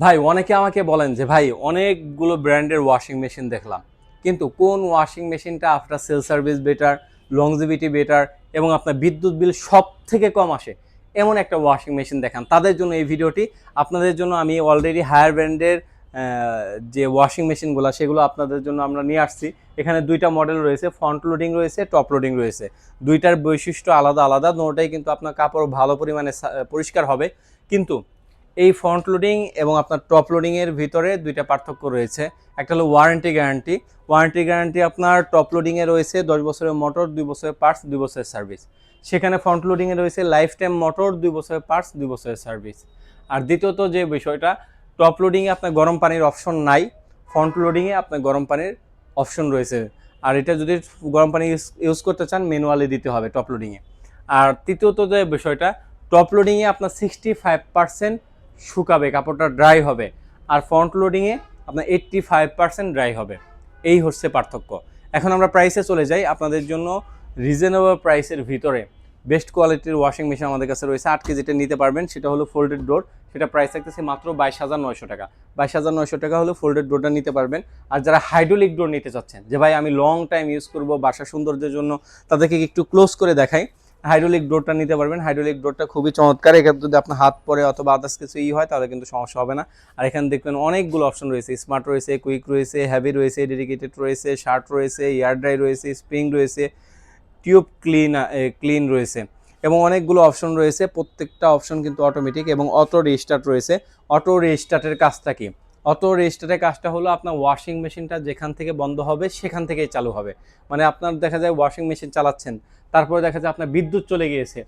ভাই অনেকে আমাকে বলেন যে ভাই অনেকগুলো ব্র্যান্ডের ওয়াশিং মেশিন দেখলাম, কিন্তু কোন ওয়াশিং মেশিনটা after sale service better, longevity better এবং আপনার বিদ্যুৎ বিল সব থেকে কম আসে এমন একটা ওয়াশিং মেশিন দেখান। তাদের জন্য এই ভিডিওটি। আপনাদের জন্য আমি অলরেডি হায়ার ব্র্যান্ডের যে ওয়াশিং মেশিনগুলো সেগুলো আপনাদের জন্য আমরা নিয়ে আসছি। এখানে দুইটা মডেল রয়েছে, ফ্রন্ট লোডিং রয়েছে, টপ লোডিং রয়েছে। দুইটার বৈশিষ্ট্য আলাদা আলাদা, দুটোটাই কিন্তু আপনার কাপড় ভালো পরিমাণে পরিষ্কার হবে। কিন্তু এই ফ্রন্ট লোডিং এবং আপনার টপ লোডিংয়ের ভিতরে দুইটা পার্থক্য রয়েছে। একটা হলো ওয়ারেন্টি গ্যারান্টি। ওয়ারেন্টি গ্যারান্টি আপনার টপ লোডিংয়ে রয়েছে 10 বছরের মোটর, 2 বছরের পার্টস, 2 বছরের সার্ভিস। সেখানে ফ্রন্ট লোডিংয়ে রয়েছে লাইফ টাইম মোটর, 2 বছরের পার্টস, 2 বছরের সার্ভিস। আর দ্বিতীয়ত যে বিষয়টা, টপ লোডিংয়ে আপনার গরম পানির অপশন নাই, ফ্রন্ট লোডিংয়ে আপনার গরম পানির অপশন রয়েছে। আর এটা যদি গরম পানি ইউজ করতে চান ম্যানুয়ালি দিতে হবে টপ লোডিংয়ে। আর তৃতীয়ত যে বিষয়টা, টপ লোডিংয়ে আপনার 65% শুকাবে, কাপড়টা ড্রাই হবে। আর ফ্রন্ট লোডিংয়ে আপনার 85% ড্রাই হবে। এই হচ্ছে পার্থক্য। এখন আমরা প্রাইসে চলে যাই। আপনাদের জন্য রিজনেবল প্রাইসের ভিতরে বেস্ট কোয়ালিটির ওয়াশিং মেশিন আমাদের কাছে রয়েছে। 8 কেজিটা নিতে পারবেন, সেটা হলো ফোল্ডেড ডোর। সেটা প্রাইস থাকতেছে মাত্র 22,900 টাকা। 22,900 টাকা হলে ফোল্ডেড ডোরটা নিতে পারবেন। আর যারা হাইড্রোলিক ডোর নিতে চাচ্ছেন, যে ভাই আমি লং টাইম ইউজ করবো বাসা সৌন্দর্যের জন্য, তাদেরকে একটু ক্লোজ করে দেখাই। হাইড্রোলিক ডোরটা নিতে পারবেন। হাইড্রোলিক ডোরটা খুবই চমৎকার। এখানে যদি আপনার হাত পরে অথবা আদার্স কিছু হয় তাহলে কিন্তু সমস্যা হবে না। আর এখানে দেখবেন অনেকগুলো অপশন রয়েছে, স্মার্ট রয়েছে, কুইক রয়েছে, হেভি রয়েছে, ডেডিকেটেড রয়েছে, শার্ট রয়েছে, এয়ার ড্রাই রয়েছে, স্প্রিং রয়েছে, টিউব ক্লিন রয়েছে এবং অনেকগুলো অপশন রয়েছে। প্রত্যেকটা অপশন কিন্তু অটোমেটিক এবং অটো রিস্টার্ট রয়েছে। অটো রিস্টার্টের কাজটা কি? অটো রেজিস্টারের কাজটা হলো আপনার ওয়াশিং মেশিনটা যেখান থেকে বন্ধ হবে সেখান থেকেই চালু হবে। মানে আপনার দেখা যায় ওয়াশিং মেশিন চালাচ্ছেন, তারপরে দেখা যায় আপনার বিদ্যুৎ চলে গিয়েছে,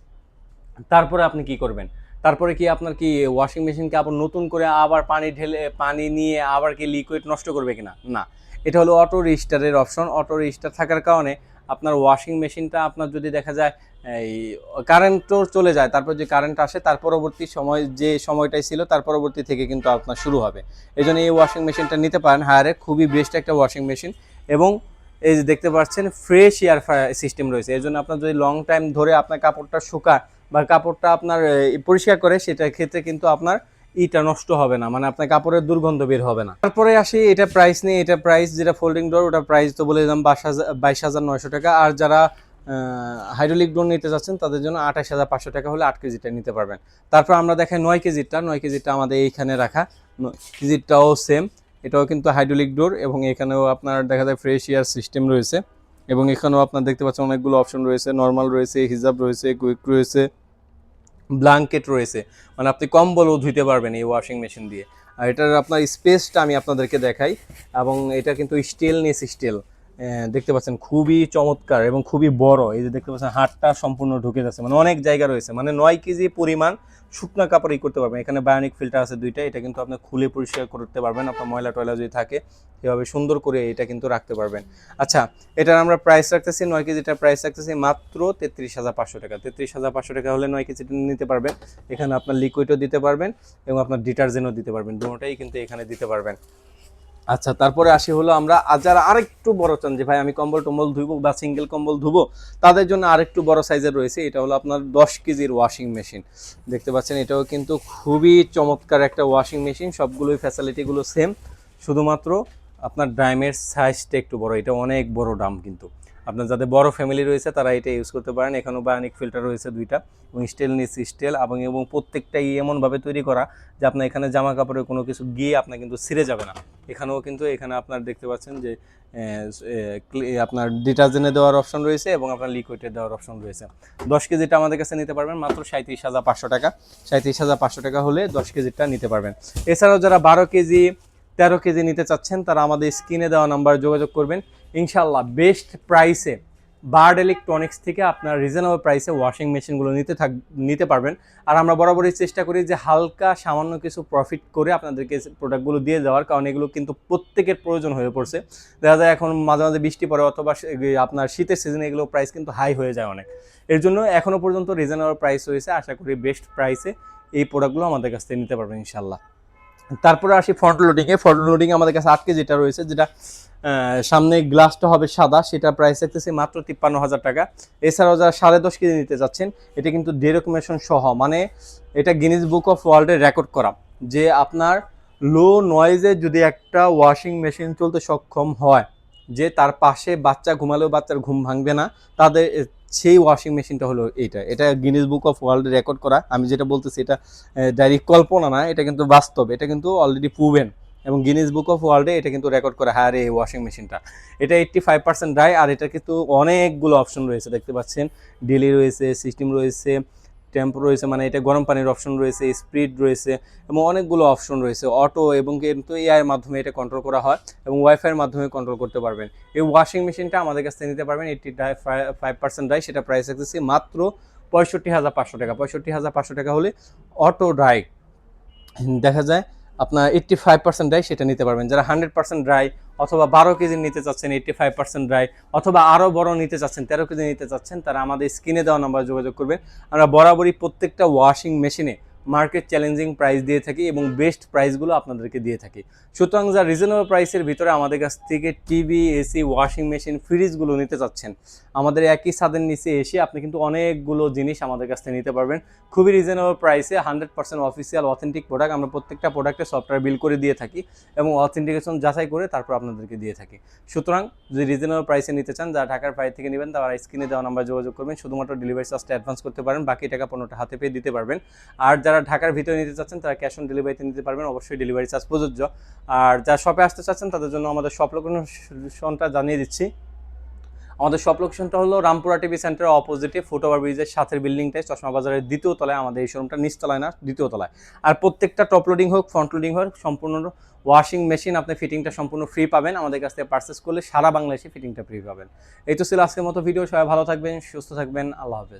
তারপরে আপনি কি করবেন? তারপরে কি আপনার কি ওয়াশিং মেশিনকে আবার নতুন করে আবার পানি ঢেলে পানি নিয়ে আবার কি লিকুইড নষ্ট করবে কিনা? না, এটা হলো অটো রেজিস্টারের অপশন। অটো রেজিস্টার থাকার কারণে আপনার ওয়াশিং মেশিনটা আপনার যদি দেখা যায় এই কারেন্টও চলে যায়, তারপর যে কারেন্ট আসে তার পরবর্তী সময় যে সময়টাই ছিল তার পরবর্তী থেকে কিন্তু আপনার শুরু হবে। এই জন্য এই ওয়াশিং মেশিনটা নিতে পারেন হায়ারে, খুবই বেস্ট একটা ওয়াশিং মেশিন। এবং এই যে দেখতে পাচ্ছেন ফ্রেশ এয়ার সিস্টেম রয়েছে। এই জন্য আপনার যদি লং টাইম ধরে আপনার কাপড়টা শুকায় বা কাপড়টা আপনার পরিষ্কার করে, সেটার ক্ষেত্রে কিন্তু আপনার ইটা নষ্ট হবে না, মানে আপনার কাপড়ের দুর্গন্ধ বের হবে না। তারপরে আসি এটা প্রাইস নিয়ে। এটা প্রাইস যেটা ফোল্ডিং ডোর, ওটা প্রাইস তো বলে দিলাম 22,900 টাকা। আর যারা হাইড্রোলিক ডোর নিতে চাচ্ছেন তাদের জন্য 28,500 টাকা হলে 8 কেজিটা নিতে পারবেন। তারপর আমরা দেখাই 9 কেজিটা। 9 কেজিটা আমাদের এইখানে রাখা। 9 কেজিটাও সেম, এটাও কিন্তু হাইড্রোলিক ডোর এবং এখানেও আপনার দেখা যায় ফ্রেশ এয়ার সিস্টেম রয়েছে। এবং এখানেও আপনার দেখতে পাচ্ছেন অনেকগুলো অপশন রয়েছে, নর্মাল রয়েছে, হিজাব রয়েছে, কুইক রয়েছে, ব্ল্যাঙ্কেট রয়েছে। মানে আপনি কম্বলও ধুইতে পারবেন এই ওয়াশিং মেশিন দিয়ে। আর এটার আপনার স্পেসটা আমি আপনাদেরকে দেখাই। এবং এটা কিন্তু স্টেনলেস স্টিল, দেখতে পাচ্ছেন খুবই চমৎকার এবং খুবই বড়। এই যে দেখতে পাচ্ছেন হাতটা সম্পূর্ণ ঢুকে যাচ্ছে, মানে অনেক জায়গা রয়েছে। মানে 9 কেজি পরিমাণ শুকনা কাপড়ই করতে পারবেন। এখানে বায়োনিক ফিল্টার আছে দুইটা, এটা কিন্তু আপনি খুলে পরিষ্কার করতে পারবেন। আপনার ময়লা টয়লা যদি থাকে এভাবে সুন্দর করে এটা কিন্তু রাখতে পারবেন। আচ্ছা, এটার আমরা প্রাইস রাখতেছি 9 কেজিটার প্রাইস রাখতেছি মাত্র 33,500 টাকা। 33,500 টাকা হলে 9 কেজিটা নিতে পারবেন। এখানে আপনার লিকুইডও দিতে পারবেন এবং আপনার ডিটারজেন্টও দিতে পারবেন, দুটোটাই কিন্তু এখানে দিতে পারবেন। আচ্ছা, তারপরে আসি হলো আমরা যারা আরেকটু বড় চান, যে ভাই আমি কম্বল টম্বল ধুবো বা সিঙ্গেল কম্বল ধুবো, তাদের জন্য আরেকটু বড় সাইজের রয়েছে। এটা হলো আপনার 10 কেজির ওয়াশিং মেশিন। দেখতে পাচ্ছেন এটাও কিন্তু খুবই চমৎকার একটা ওয়াশিং মেশিন। সবগুলোই ফ্যাসিলিটিগুলো সেম, শুধুমাত্র আপনার ড্রামের সাইজটা একটু বড়। এটা অনেক বড় ড্রাম, কিন্তু আপনার যাদের বড় ফ্যামিলি রয়েছে তারা এটা ইউজ করতে পারেন। এখানেও বায়োনিক ফিল্টার রয়েছে দুইটা এবং স্টেনলেস স্টিল এবং প্রত্যেকটাই এমনভাবে তৈরি করা যে আপনার এখানে জামা কাপড়ে কোনো কিছু গিয়ে আপনার কিন্তু ছিঁড়ে যাবে না। এখানেও কিন্তু এখানে আপনার দেখতে পাচ্ছেন যে আপনার ডিটারজেন্টে দেওয়ার অপশন রয়েছে এবং আপনার লিকুইডে দেওয়ার অপশন রয়েছে। 10 কেজিটা আমাদের কাছে নিতে পারবেন মাত্র 37,500 টাকা। 37,500 টাকা হলে 10 কেজিটা নিতে পারবেন। এছাড়াও যারা 12 কেজি 13 কেজি নিতে চাচ্ছেন তারা আমাদের স্ক্রিনে দেওয়া নাম্বারে যোগাযোগ করবেন। ইনশাল্লাহ বেস্ট প্রাইসে বার্ড ইলেকট্রনিক্স থেকে আপনার রিজনেবল প্রাইসে ওয়াশিং মেশিনগুলো নিতে পারবেন। আর আমরা বরাবরই চেষ্টা করি যে হালকা সামান্য কিছু প্রফিট করে আপনাদেরকে প্রোডাক্টগুলো দিয়ে দেওয়ার, কারণ এগুলো কিন্তু প্রত্যেকের প্রয়োজন হয়ে পড়ছে। দেখা যায় এখন মাঝে মাঝে বৃষ্টি পড়ে অথবা আপনার শীতের সিজনে এগুলো প্রাইস কিন্তু হাই হয়ে যায় অনেক। এর জন্য এখনও পর্যন্ত রিজনেবল প্রাইস রয়েছে। আশা করি বেস্ট প্রাইসে এই প্রোডাক্টগুলো আমাদের কাছ থেকে নিতে পারবেন ইনশাল্লাহ। তারপরে আসি ফ্রন্ট লোডিংয়ে। ফ্রন্ট লোডিংয়ে আমাদের কাছে 8 কেজিটা রয়েছে, যেটা সামনে গ্লাসটা হবে সাদা, সেটা প্রাইস রাখতেছি মাত্র 53,000 টাকা। এছাড়াও যারা 10.5 কেজি নিতে যাচ্ছেন, এটা কিন্তু ডেরোকুমেশন সহ, মানে এটা গিনিস বুক অফ ওয়ার্ল্ডে রেকর্ড করা যে আপনার লো নয়েজে যদি একটা ওয়াশিং মেশিন চলতে সক্ষম হয়, যে তার পাশে বাচ্চা ঘুমালেও বাচ্চার ঘুম ভাঙবে না, তাদের সেই ওয়াশিং মেশিনটা হলো এটা Guinness book of world record করা। আমি যেটা বলতেছি এটা ডাইরেক্ট কল্পনা না, এটা কিন্তু বাস্তব, এটা কিন্তু অলরেডি প্রুভেন এবং গিনেস বুক অফ ওয়ার্ল্ডে এটা কিন্তু রেকর্ড করা। হ্যাঁ রে, এই ওয়াশিং মেশিনটা এটা 85% ড্রাই, আর এটা কিন্তু অনেকগুলো অপশন রয়েছে, দেখতে পাচ্ছেন ডেলি রয়েছে, সিস্টেম রয়েছে, টেম্পো রয়েছে, মানে এটা গরম পানির অপশন রয়েছে, স্পিড রয়েছে এবং অনেকগুলো অপশন রয়েছে, অটো, এবং কিন্তু এআইয়ের মাধ্যমে এটা কন্ট্রোল করা হয় এবং ওয়াইফাইয়ের মাধ্যমে কন্ট্রোল করতে পারবেন। এই ওয়াশিং মেশিনটা আমাদের কাছ থেকে নিতে পারবেন 85% ড্রাই, সেটা প্রাইস রাখতেছি মাত্র 65,500 টাকা। 65,500 টাকা হলে অটো ড্রাই দেখা যায় আপনার 85% ড্রাই সেটা নিতে পারবেন। যারা 100% ড্রাই অথবা 12 কেজি নিতে চাচ্ছেন 85% ড্রাই, অথবা আরও বড় নিতে চাচ্ছেন 13 কেজি নিতে চাচ্ছেন, তারা আমাদের স্ক্রিনে দেওয়া নাম্বার যোগাযোগ করবেন। আমরা বরাবরই প্রত্যেকটা ওয়াশিং মেশিনে মার্কেট চ্যালেঞ্জিং প্রাইস দিয়ে থাকি এবং বেস্ট প্রাইসগুলো আপনাদেরকে দিয়ে থাকি। সুতরাং যা রিজনেবল প্রাইসের ভিতরে আমাদের কাছ থেকে টিভি, এসি, ওয়াশিং মেশিন, ফ্রিজগুলো নিতে চাচ্ছেন, আমাদের একই ছাদের নিচে এসে আপনি কিন্তু অনেকগুলো জিনিস আমাদের কাছ থেকে নিতে পারবেন খুবই রিজনেবল প্রাইসে। 100% অফিসিয়াল অথেন্টিক প্রোডাক্ট, আমরা প্রত্যেকটা প্রোডাক্টে সফটওয়্যার বিল করে দিয়ে থাকি এবং অথেন্টিকেশন যাচাই করে তারপর আপনাদেরকে দিয়ে থাকি। সুতরাং যদি রিজনেবল প্রাইসে নিতে চান, যারা ঢাকার বাইরে থেকে নেবেন তারা স্ক্রিনে দেওয়া নাম্বার যোগাযোগ করবেন। শুধুমাত্র ডেলিভারি চার্জটা অ্যাডভান্স করতে পারেন, বাকি টাকা পণ্যটা হাতে পেয়ে দিতে পারবেন। আর যারা ঢাকার ভিতরে নিতে চাচ্ছেন তারা ক্যাশ অন ডেলিভারিতে নিতে পারবেন, অবশ্যই ডেলিভারি চার্জ প্রযোজ্য। আর যারা শপে আসতে চাচ্ছেন তাদের জন্য আমাদের শপ লোকেশনটা জানিয়ে দিচ্ছি। আমাদের শপ লোকেশনটা হলো রামপুরা টিভি সেন্টারের অপোজিটে, ফুটওভার ব্রিজের সাথের বিল্ডিংটায়, চশমা বাজারের দ্বিতীয় তলায় আমাদের এই শোরুমটা, নিচতলায় না দ্বিতীয় তলায়। আর প্রত্যেকটা টপ লোডিং হোক, ফ্রন্ট লোডিং হোক, সম্পূর্ণ ওয়াশিং মেশিন আপনি ফিটিংটা সম্পূর্ণ ফ্রি পাবেন। আমাদের কাছ থেকে পারচেস করলে সারা বাংলাদেশে ফিটিংটা ফ্রি পাবেন। এই তো ছিল আজকের মতো ভিডিও। সবাই ভালো থাকবেন, সুস্থ থাকবেন, আল্লাহ হাফেজ।